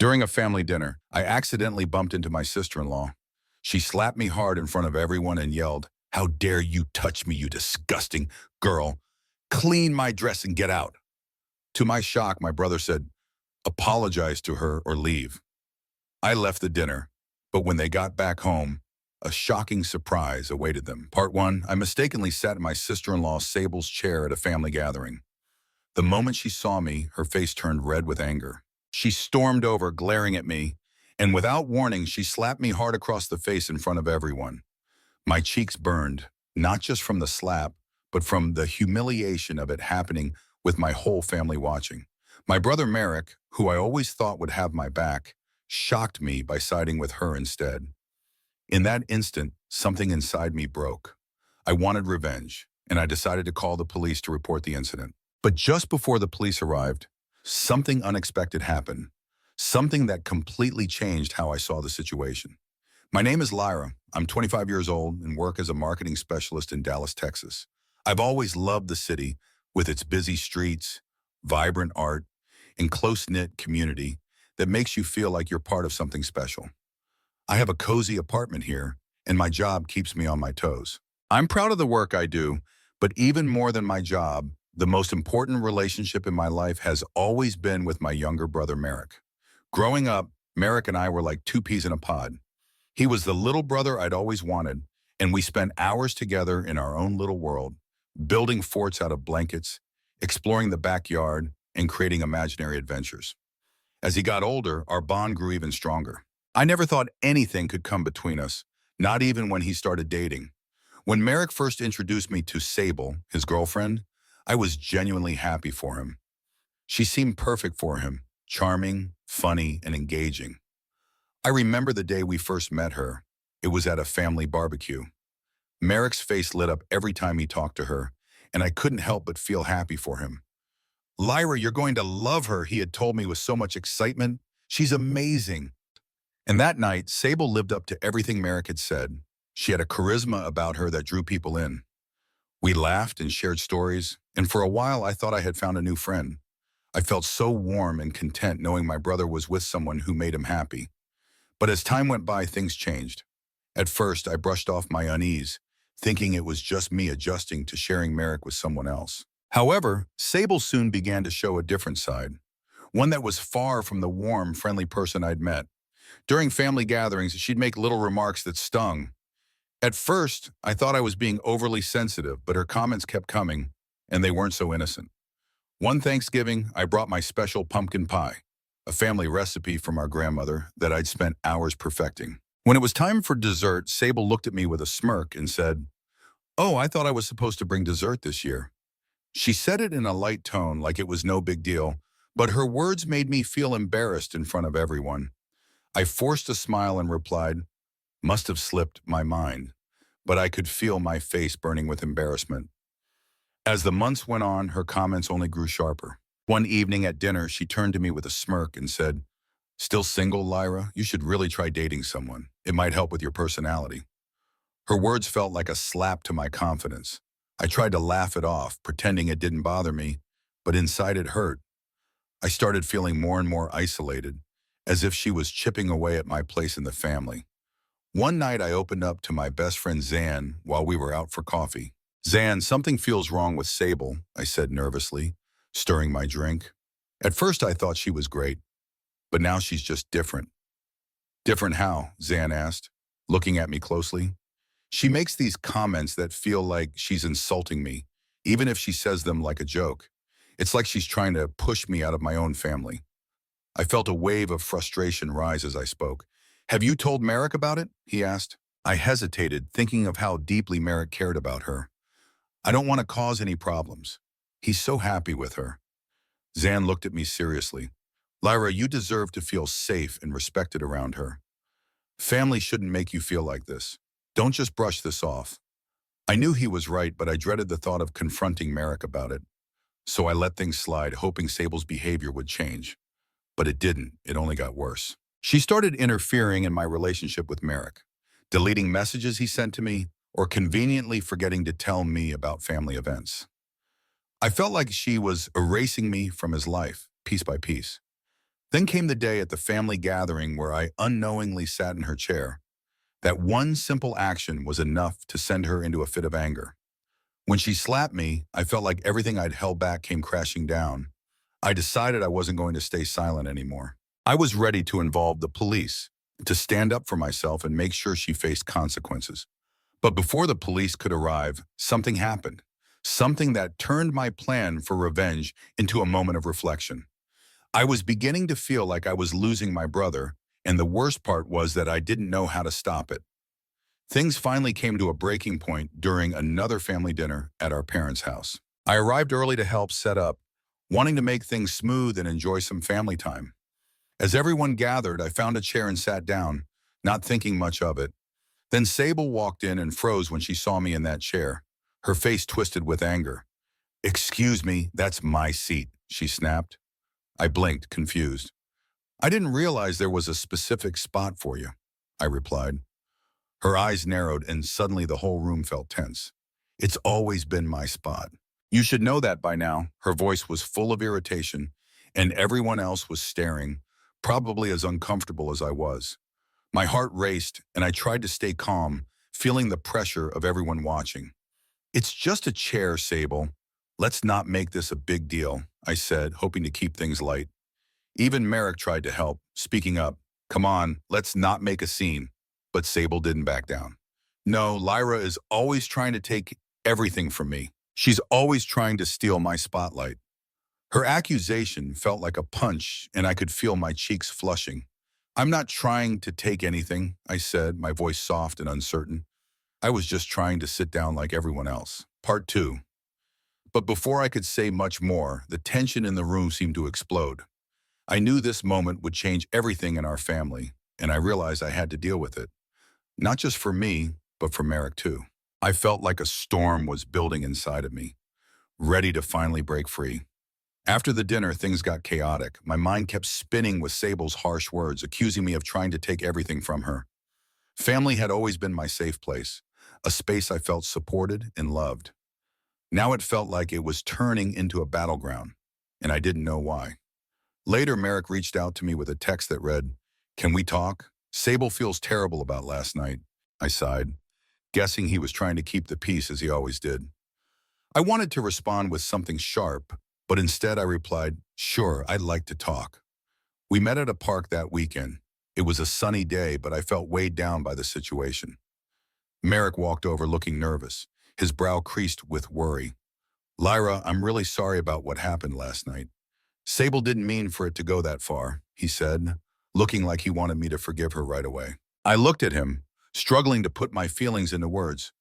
During a family dinner, I accidentally bumped into my sister-in-law. She slapped me hard in front of everyone and yelled, "How dare you touch me, you disgusting girl. Clean my dress and get out." To my shock, my brother said, "Apologize to her or leave." I left the dinner, but when they got back home, a shocking surprise awaited them. Part 1, I mistakenly sat in my sister-in-law Sable's chair at a family gathering. The moment she saw me, her face turned red with anger. She stormed over, glaring at me, and without warning, she slapped me hard across the face in front of everyone. My cheeks burned, not just from the slap, but from the humiliation of it happening with my whole family watching. My brother Merrick, who I always thought would have my back, shocked me by siding with her instead. In that instant, something inside me broke. I wanted revenge, and I decided to call the police to report the incident. But just before the police arrived, something unexpected happened. Something that completely changed how I saw the situation. My name is Lyra. I'm 25 years old and work as a marketing specialist in Dallas, Texas. I've always loved the city with its busy streets, vibrant art, and close-knit community that makes you feel like you're part of something special. I have a cozy apartment here, and my job keeps me on my toes. I'm proud of the work I do, but even more than my job, the most important relationship in my life has always been with my younger brother, Merrick. Growing up, Merrick and I were like two peas in a pod. He was the little brother I'd always wanted, and we spent hours together in our own little world, building forts out of blankets, exploring the backyard, and creating imaginary adventures. As he got older, our bond grew even stronger. I never thought anything could come between us, not even when he started dating. When Merrick first introduced me to Sable, his girlfriend, I was genuinely happy for him. She seemed perfect for him, charming, funny, and engaging. I remember the day we first met her. It was at a family barbecue. Merrick's face lit up every time he talked to her, and I couldn't help but feel happy for him. "Lyra, you're going to love her," he had told me with so much excitement. "She's amazing." And that night, Sable lived up to everything Merrick had said. She had a charisma about her that drew people in. We laughed and shared stories, and for a while I thought I had found a new friend. I felt so warm and content knowing my brother was with someone who made him happy. But as time went by, things changed. At first, I brushed off my unease, thinking it was just me adjusting to sharing Merrick with someone else. However, Sable soon began to show a different side, one that was far from the warm, friendly person I'd met. During family gatherings, she'd make little remarks that stung. At first, I thought I was being overly sensitive, but her comments kept coming, and they weren't so innocent. One Thanksgiving, I brought my special pumpkin pie, a family recipe from our grandmother that I'd spent hours perfecting. When it was time for dessert, Sable looked at me with a smirk and said, "Oh, I thought I was supposed to bring dessert this year." She said it in a light tone, like it was no big deal, but her words made me feel embarrassed in front of everyone. I forced a smile and replied, "Must have slipped my mind," but I could feel my face burning with embarrassment. As the months went on, her comments only grew sharper. One evening at dinner, she turned to me with a smirk and said, "Still single, Lyra? You should really try dating someone. It might help with your personality." Her words felt like a slap to my confidence. I tried to laugh it off, pretending it didn't bother me, but inside it hurt. I started feeling more and more isolated, as if she was chipping away at my place in the family. One night I opened up to my best friend Zan while we were out for coffee. "Zan, something feels wrong with Sable," I said nervously, stirring my drink. At first I thought she was great, but now she's just different. "Different how?" Zan asked, looking at me closely. "She makes these comments that feel like she's insulting me, even if she says them like a joke. It's like she's trying to push me out of my own family." I felt a wave of frustration rise as I spoke. "Have you told Merrick about it?" he asked. I hesitated, thinking of how deeply Merrick cared about her. "I don't want to cause any problems. He's so happy with her." Zan looked at me seriously. "Lyra, you deserve to feel safe and respected around her. Family shouldn't make you feel like this. Don't just brush this off." I knew he was right, but I dreaded the thought of confronting Merrick about it. So I let things slide, hoping Sable's behavior would change. But it didn't. It only got worse. She started interfering in my relationship with Merrick, deleting messages he sent to me, or conveniently forgetting to tell me about family events. I felt like she was erasing me from his life, piece by piece. Then came the day at the family gathering where I unknowingly sat in her chair. That one simple action was enough to send her into a fit of anger. When she slapped me, I felt like everything I'd held back came crashing down. I decided I wasn't going to stay silent anymore. I was ready to involve the police, to stand up for myself and make sure she faced consequences. But before the police could arrive, something happened. Something that turned my plan for revenge into a moment of reflection. I was beginning to feel like I was losing my brother, and the worst part was that I didn't know how to stop it. Things finally came to a breaking point during another family dinner at our parents' house. I arrived early to help set up, wanting to make things smooth and enjoy some family time. As everyone gathered, I found a chair and sat down, not thinking much of it. Then Sable walked in and froze when she saw me in that chair, her face twisted with anger. "Excuse me, that's my seat," she snapped. I blinked, confused. "I didn't realize there was a specific spot for you," I replied. Her eyes narrowed and suddenly the whole room felt tense. "It's always been my spot. You should know that by now." Her voice was full of irritation, and everyone else was staring, probably as uncomfortable as I was. My heart raced, and I tried to stay calm, feeling the pressure of everyone watching. "It's just a chair, Sable. Let's not make this a big deal," I said, hoping to keep things light. Even Merrick tried to help, speaking up. "Come on, let's not make a scene." But Sable didn't back down. "No, Lyra is always trying to take everything from me. She's always trying to steal my spotlight." Her accusation felt like a punch, and I could feel my cheeks flushing. "I'm not trying to take anything," I said, my voice soft and uncertain. "I was just trying to sit down like everyone else." Part 2. But before I could say much more, the tension in the room seemed to explode. I knew this moment would change everything in our family, and I realized I had to deal with it. Not just for me, but for Merrick too. I felt like a storm was building inside of me, ready to finally break free. After the dinner, things got chaotic. My mind kept spinning with Sable's harsh words, accusing me of trying to take everything from her. Family had always been my safe place, a space I felt supported and loved. Now it felt like it was turning into a battleground, and I didn't know why. Later, Merrick reached out to me with a text that read, "Can we talk? Sable feels terrible about last night." I sighed, guessing he was trying to keep the peace as he always did. I wanted to respond with something sharp, but instead I replied, "Sure, I'd like to talk." We met at a park that weekend. It was a sunny day, but I felt weighed down by the situation. Merrick walked over looking nervous, his brow creased with worry. "Lyra, I'm really sorry about what happened last night. Sable didn't mean for it to go that far," he said, looking like he wanted me to forgive her right away. I looked at him, struggling to put my feelings into words.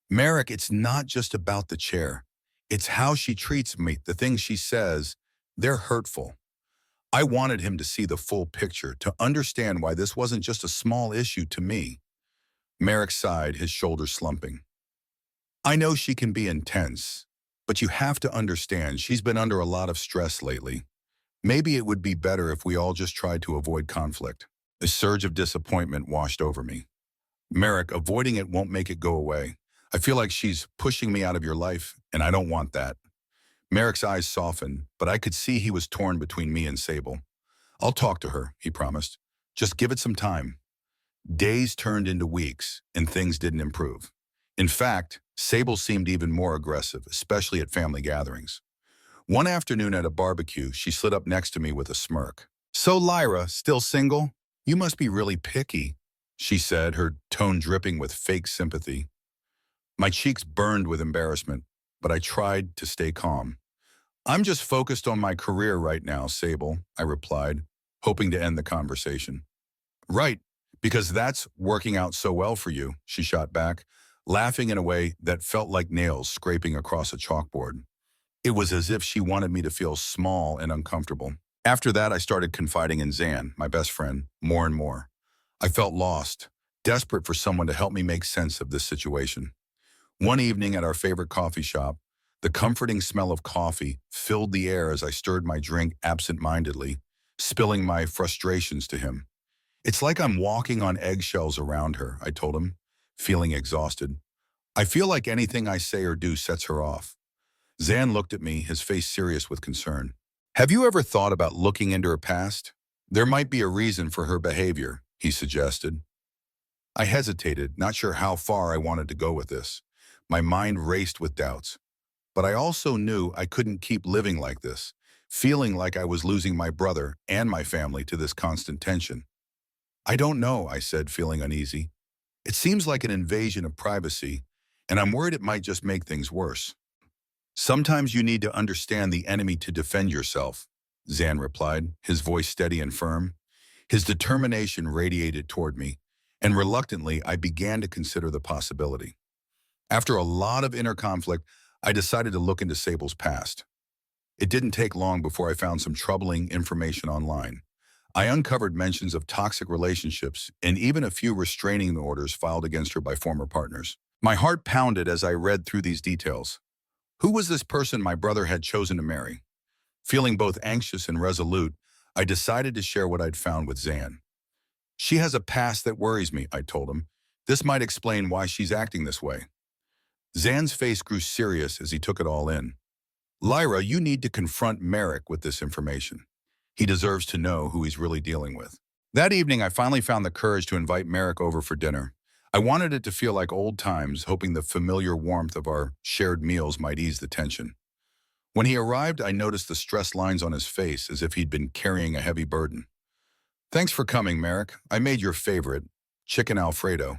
"Merrick, it's not just about the chair. It's how she treats me, the things she says. They're hurtful." I wanted him to see the full picture, to understand why this wasn't just a small issue to me. Merrick sighed, his shoulders slumping. "I know she can be intense, but you have to understand she's been under a lot of stress lately. Maybe it would be better if we all just tried to avoid conflict." A surge of disappointment washed over me. "Merrick, avoiding it won't make it go away. I feel like she's pushing me out of your life, and I don't want that." Merrick's eyes softened, but I could see he was torn between me and Sable. "I'll talk to her," he promised. "Just give it some time." Days turned into weeks, and things didn't improve. In fact, Sable seemed even more aggressive, especially at family gatherings. One afternoon at a barbecue, she slid up next to me with a smirk. "So Lyra, still single? You must be really picky," she said, her tone dripping with fake sympathy. My cheeks burned with embarrassment, but I tried to stay calm. "I'm just focused on my career right now, Sable," I replied, hoping to end the conversation. "Right, because that's working out so well for you," she shot back, laughing in a way that felt like nails scraping across a chalkboard. It was as if she wanted me to feel small and uncomfortable. After that, I started confiding in Zan, my best friend, more and more. I felt lost, desperate for someone to help me make sense of this situation. One evening at our favorite coffee shop, the comforting smell of coffee filled the air as I stirred my drink absent-mindedly, spilling my frustrations to him. "It's like I'm walking on eggshells around her," I told him, feeling exhausted. "I feel like anything I say or do sets her off." Zan looked at me, his face serious with concern. "Have you ever thought about looking into her past? There might be a reason for her behavior, he suggested. I hesitated, not sure how far I wanted to go with this. My mind raced with doubts. But I also knew I couldn't keep living like this, feeling like I was losing my brother and my family to this constant tension. I don't know, I said, feeling uneasy. It seems like an invasion of privacy, and I'm worried it might just make things worse. Sometimes you need to understand the enemy to defend yourself, Zan replied, his voice steady and firm. His determination radiated toward me, and reluctantly I began to consider the possibility. After a lot of inner conflict, I decided to look into Sable's past. It didn't take long before I found some troubling information online. I uncovered mentions of toxic relationships and even a few restraining orders filed against her by former partners. My heart pounded as I read through these details. Who was this person my brother had chosen to marry? Feeling both anxious and resolute, I decided to share what I'd found with Zan. She has a past that worries me, I told him. This might explain why she's acting this way. Zan's face grew serious as he took it all in. Lyra, you need to confront Merrick with this information. He deserves to know who he's really dealing with. That evening, I finally found the courage to invite Merrick over for dinner. I wanted it to feel like old times, hoping the familiar warmth of our shared meals might ease the tension. When he arrived, I noticed the stress lines on his face as if he'd been carrying a heavy burden. Thanks for coming, Merrick. I made your favorite, chicken Alfredo,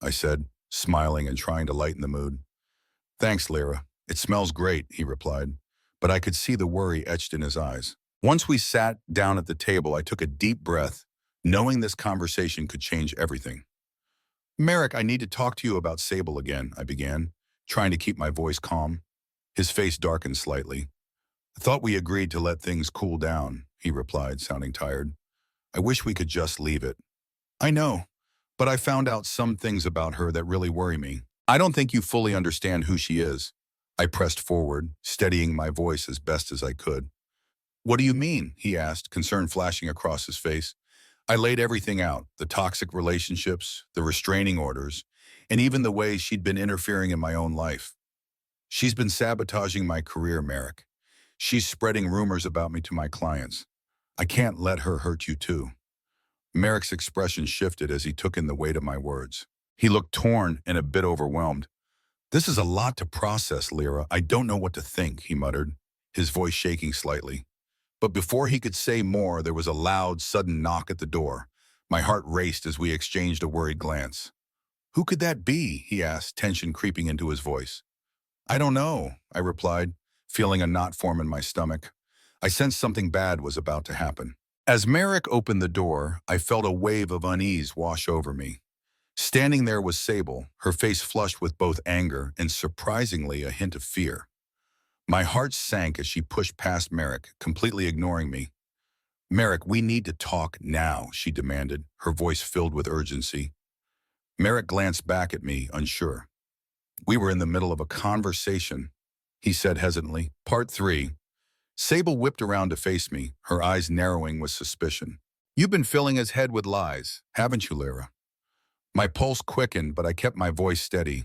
I said, smiling and trying to lighten the mood. Thanks, Lyra. It smells great, he replied, but I could see the worry etched in his eyes. Once we sat down at the table, I took a deep breath, knowing this conversation could change everything. Merrick, I need to talk to you about Sable again, I began, trying to keep my voice calm. His face darkened slightly. I thought we agreed to let things cool down, he replied, sounding tired. I wish we could just leave it. I know, but I found out some things about her that really worry me. I don't think you fully understand who she is. I pressed forward, steadying my voice as best as I could. What do you mean? He asked, concern flashing across his face. I laid everything out, the toxic relationships, the restraining orders, and even the way she'd been interfering in my own life. She's been sabotaging my career, Merrick. She's spreading rumors about me to my clients. I can't let her hurt you too. Merrick's expression shifted as he took in the weight of my words. He looked torn and a bit overwhelmed. This is a lot to process, Lyra. I don't know what to think, he muttered, his voice shaking slightly. But before he could say more, there was a loud, sudden knock at the door. My heart raced as we exchanged a worried glance. Who could that be? He asked, tension creeping into his voice. I don't know, I replied, feeling a knot form in my stomach. I sensed something bad was about to happen. As Merrick opened the door, I felt a wave of unease wash over me. Standing there was Sable, her face flushed with both anger and, surprisingly, a hint of fear. My heart sank as she pushed past Merrick, completely ignoring me. Merrick, we need to talk now, she demanded, her voice filled with urgency. Merrick glanced back at me, unsure. We were in the middle of a conversation, he said hesitantly. Part 3. Sable whipped around to face me, her eyes narrowing with suspicion. You've been filling his head with lies, haven't you, Lyra? My pulse quickened, but I kept my voice steady.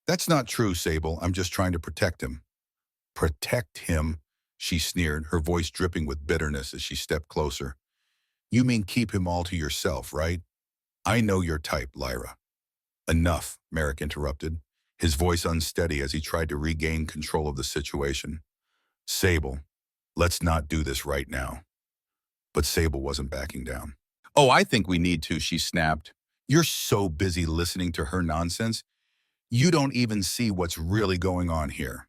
That's not true, Sable. I'm just trying to protect him. Protect him, she sneered, her voice dripping with bitterness as she stepped closer. You mean keep him all to yourself, right? I know your type, Lyra. Enough, Merrick interrupted, his voice unsteady as he tried to regain control of the situation. Sable, let's not do this right now. But Sable wasn't backing down. Oh, I think we need to, she snapped. You're so busy listening to her nonsense, you don't even see what's really going on here.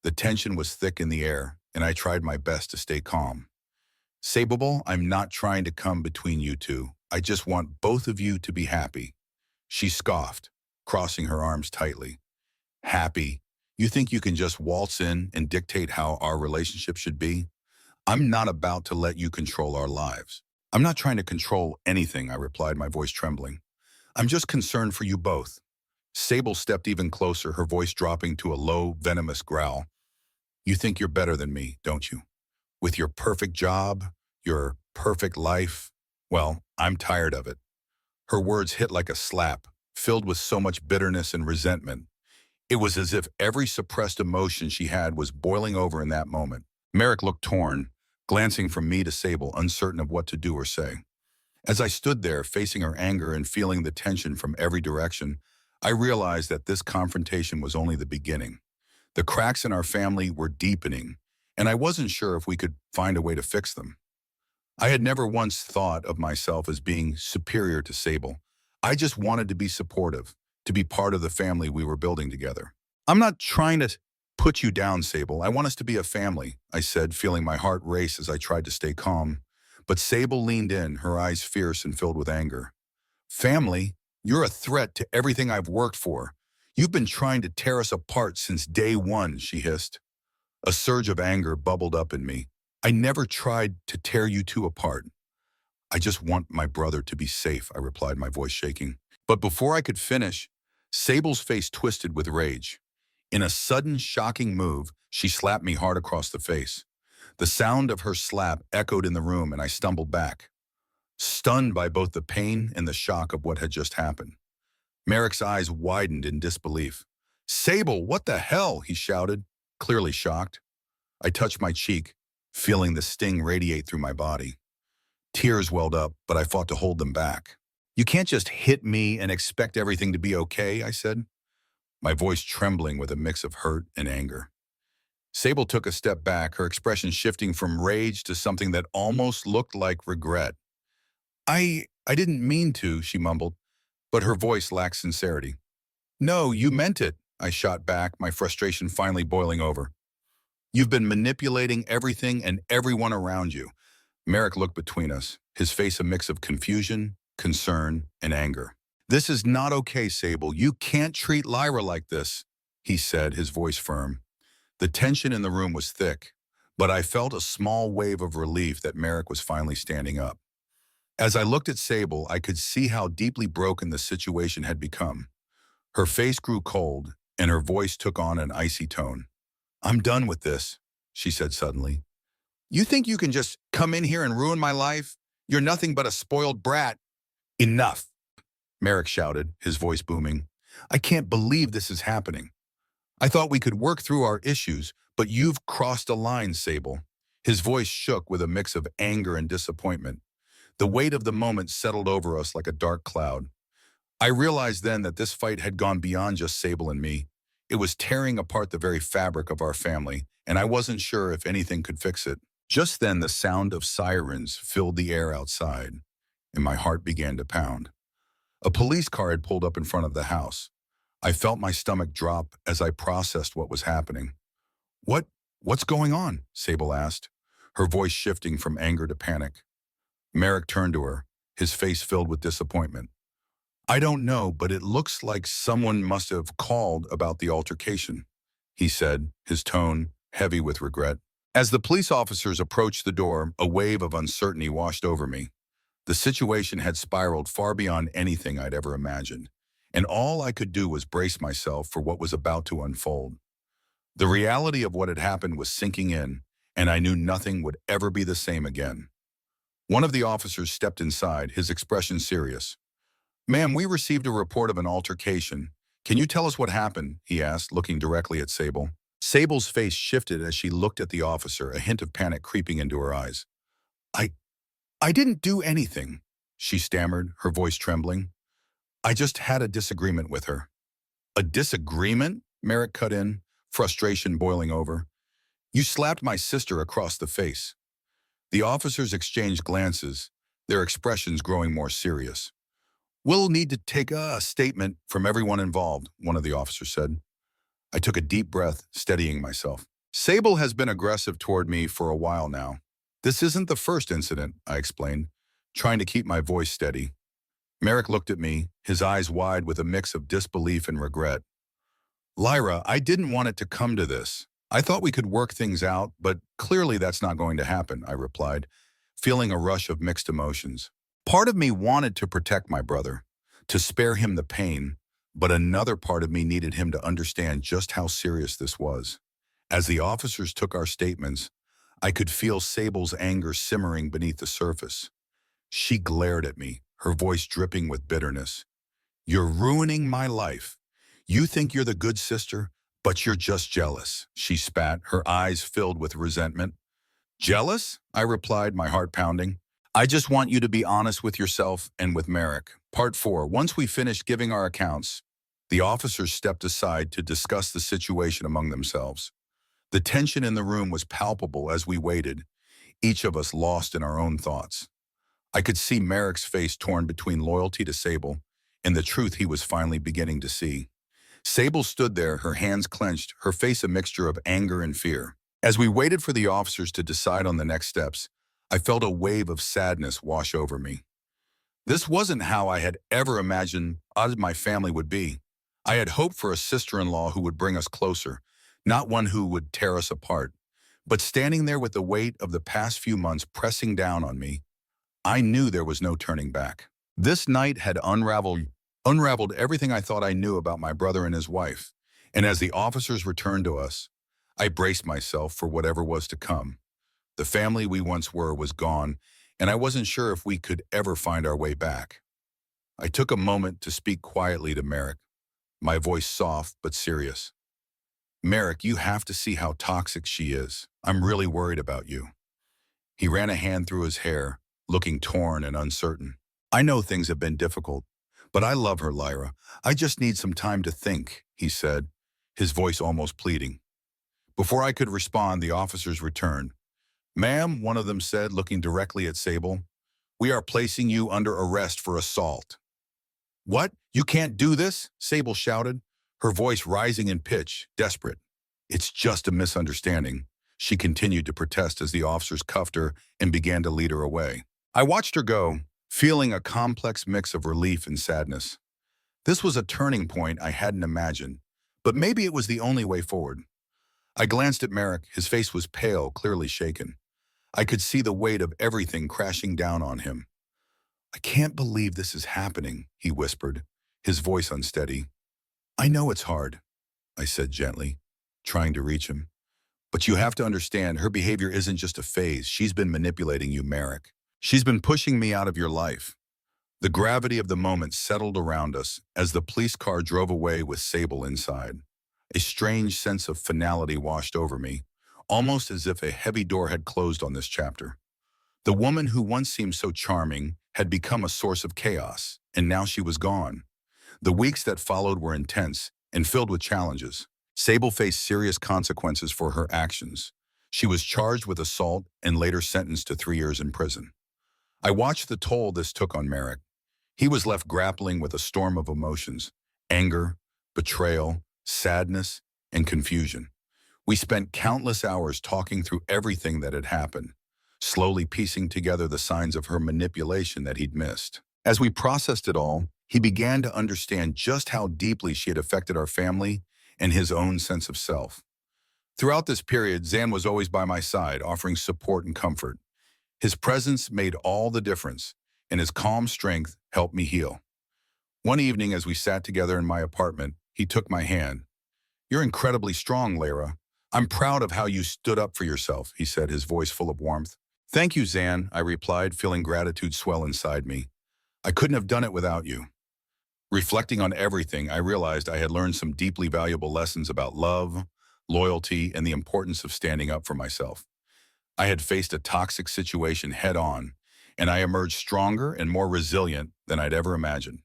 The tension was thick in the air, and I tried my best to stay calm. Sable, I'm not trying to come between you two. I just want both of you to be happy. She scoffed, crossing her arms tightly. Happy? You think you can just waltz in and dictate how our relationship should be? I'm not about to let you control our lives. I'm not trying to control anything, I replied, my voice trembling. I'm just concerned for you both. Sable stepped even closer, her voice dropping to a low, venomous growl. You think you're better than me, don't you? With your perfect job, your perfect life? Well, I'm tired of it. Her words hit like a slap, filled with so much bitterness and resentment. It was as if every suppressed emotion she had was boiling over in that moment. Merrick looked torn, glancing from me to Sable, uncertain of what to do or say. As I stood there, facing her anger and feeling the tension from every direction, I realized that this confrontation was only the beginning. The cracks in our family were deepening, and I wasn't sure if we could find a way to fix them. I had never once thought of myself as being superior to Sable. I just wanted to be supportive, to be part of the family we were building together. I'm not trying to put you down, Sable. I want us to be a family, I said, feeling my heart race as I tried to stay calm. But Sable leaned in, her eyes fierce and filled with anger. Family? You're a threat to everything I've worked for. You've been trying to tear us apart since day one, she hissed. A surge of anger bubbled up in me. I never tried to tear you two apart. I just want my brother to be safe, I replied, my voice shaking. But before I could finish, Sable's face twisted with rage. In a sudden, shocking move, she slapped me hard across the face. The sound of her slap echoed in the room and I stumbled back, stunned by both the pain and the shock of what had just happened. Merrick's eyes widened in disbelief. Sable, what the hell? He shouted, clearly shocked. I touched my cheek, feeling the sting radiate through my body. Tears welled up, but I fought to hold them back. You can't just hit me and expect everything to be okay, I said, my voice trembling with a mix of hurt and anger. Sable took a step back, her expression shifting from rage to something that almost looked like regret. I didn't mean to, she mumbled, but her voice lacked sincerity. No, you meant it, I shot back, my frustration finally boiling over. You've been manipulating everything and everyone around you. Merrick looked between us, his face a mix of confusion, concern, and anger. This is not okay, Sable. You can't treat Lyra like this, he said, his voice firm. The tension in the room was thick, but I felt a small wave of relief that Merrick was finally standing up. As I looked at Sable, I could see how deeply broken the situation had become. Her face grew cold, and her voice took on an icy tone. I'm done with this, she said suddenly. You think you can just come in here and ruin my life? You're nothing but a spoiled brat. Enough, Merrick shouted, his voice booming. I can't believe this is happening. I thought we could work through our issues, but you've crossed a line, Sable. His voice shook with a mix of anger and disappointment. The weight of the moment settled over us like a dark cloud. I realized then that this fight had gone beyond just Sable and me. It was tearing apart the very fabric of our family, and I wasn't sure if anything could fix it. Just then, the sound of sirens filled the air outside, and my heart began to pound. A police car had pulled up in front of the house. I felt my stomach drop as I processed what was happening. What's going on? Sable asked, her voice shifting from anger to panic. Merrick turned to her, his face filled with disappointment. I don't know, but it looks like someone must have called about the altercation, he said, his tone heavy with regret. As the police officers approached the door, a wave of uncertainty washed over me. The situation had spiraled far beyond anything I'd ever imagined, and all I could do was brace myself for what was about to unfold. The reality of what had happened was sinking in, and I knew nothing would ever be the same again. One of the officers stepped inside, his expression serious. Ma'am, we received a report of an altercation. Can you tell us what happened? He asked, looking directly at Sable. Sable's face shifted as she looked at the officer, a hint of panic creeping into her eyes. I didn't do anything, she stammered, her voice trembling. I just had a disagreement with her. A disagreement? Merrick cut in, frustration boiling over. You slapped my sister across the face. The officers exchanged glances, their expressions growing more serious. We'll need to take a statement from everyone involved, one of the officers said. I took a deep breath, steadying myself. Sable has been aggressive toward me for a while now. This isn't the first incident, I explained, trying to keep my voice steady. Merrick looked at me, his eyes wide with a mix of disbelief and regret. Lyra, I didn't want it to come to this. I thought we could work things out, but clearly that's not going to happen, I replied, feeling a rush of mixed emotions. Part of me wanted to protect my brother, to spare him the pain, but another part of me needed him to understand just how serious this was. As the officers took our statements, I could feel Sable's anger simmering beneath the surface. She glared at me, her voice dripping with bitterness. You're ruining my life. You think you're the good sister, but you're just jealous, she spat, her eyes filled with resentment. Jealous? I replied, my heart pounding. I just want you to be honest with yourself and with Merrick. Part 4. Once we finished giving our accounts, the officers stepped aside to discuss the situation among themselves. The tension in the room was palpable as we waited, each of us lost in our own thoughts. I could see Merrick's face torn between loyalty to Sable and the truth he was finally beginning to see. Sable stood there, her hands clenched, her face a mixture of anger and fear. As we waited for the officers to decide on the next steps, I felt a wave of sadness wash over me. This wasn't how I had ever imagined my family would be. I had hoped for a sister-in-law who would bring us closer, not one who would tear us apart. But standing there with the weight of the past few months pressing down on me, I knew there was no turning back. This night had unraveled everything I thought I knew about my brother and his wife. And as the officers returned to us, I braced myself for whatever was to come. The family we once were was gone, and I wasn't sure if we could ever find our way back. I took a moment to speak quietly to Merrick, my voice soft but serious. Merrick, you have to see how toxic she is. I'm really worried about you. He ran a hand through his hair, looking torn and uncertain. I know things have been difficult, but I love her, Lyra. I just need some time to think, he said, his voice almost pleading. Before I could respond, the officers returned. Ma'am, one of them said, looking directly at Sable, we are placing you under arrest for assault. What? You can't do this? Sable shouted, her voice rising in pitch, desperate. It's just a misunderstanding, she continued to protest as the officers cuffed her and began to lead her away. I watched her go, feeling a complex mix of relief and sadness. This was a turning point I hadn't imagined, but maybe it was the only way forward. I glanced at Merrick. His face was pale, clearly shaken. I could see the weight of everything crashing down on him. I can't believe this is happening, he whispered, his voice unsteady. I know it's hard, I said gently, trying to reach him. But you have to understand, her behavior isn't just a phase. She's been manipulating you, Merrick. She's been pushing me out of your life. The gravity of the moment settled around us as the police car drove away with Sable inside. A strange sense of finality washed over me, almost as if a heavy door had closed on this chapter. The woman who once seemed so charming had become a source of chaos, and now she was gone. The weeks that followed were intense and filled with challenges. Sable faced serious consequences for her actions. She was charged with assault and later sentenced to 3 years in prison. I watched the toll this took on Merrick. He was left grappling with a storm of emotions, anger, betrayal, sadness, and confusion. We spent countless hours talking through everything that had happened, slowly piecing together the signs of her manipulation that he'd missed. As we processed it all, he began to understand just how deeply she had affected our family and his own sense of self. Throughout this period, Zan was always by my side, offering support and comfort. His presence made all the difference, and his calm strength helped me heal. One evening, as we sat together in my apartment, he took my hand. You're incredibly strong, Lyra. I'm proud of how you stood up for yourself, he said, his voice full of warmth. Thank you, Zan, I replied, feeling gratitude swell inside me. I couldn't have done it without you. Reflecting on everything, I realized I had learned some deeply valuable lessons about love, loyalty, and the importance of standing up for myself. I had faced a toxic situation head-on, and I emerged stronger and more resilient than I'd ever imagined.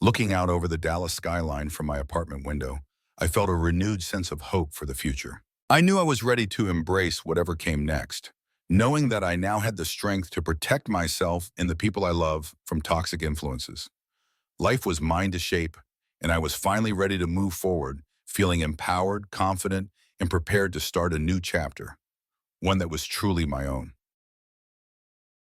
Looking out over the Dallas skyline from my apartment window, I felt a renewed sense of hope for the future. I knew I was ready to embrace whatever came next, knowing that I now had the strength to protect myself and the people I love from toxic influences. Life was mine to shape, and I was finally ready to move forward, feeling empowered, confident, and prepared to start a new chapter, one that was truly my own.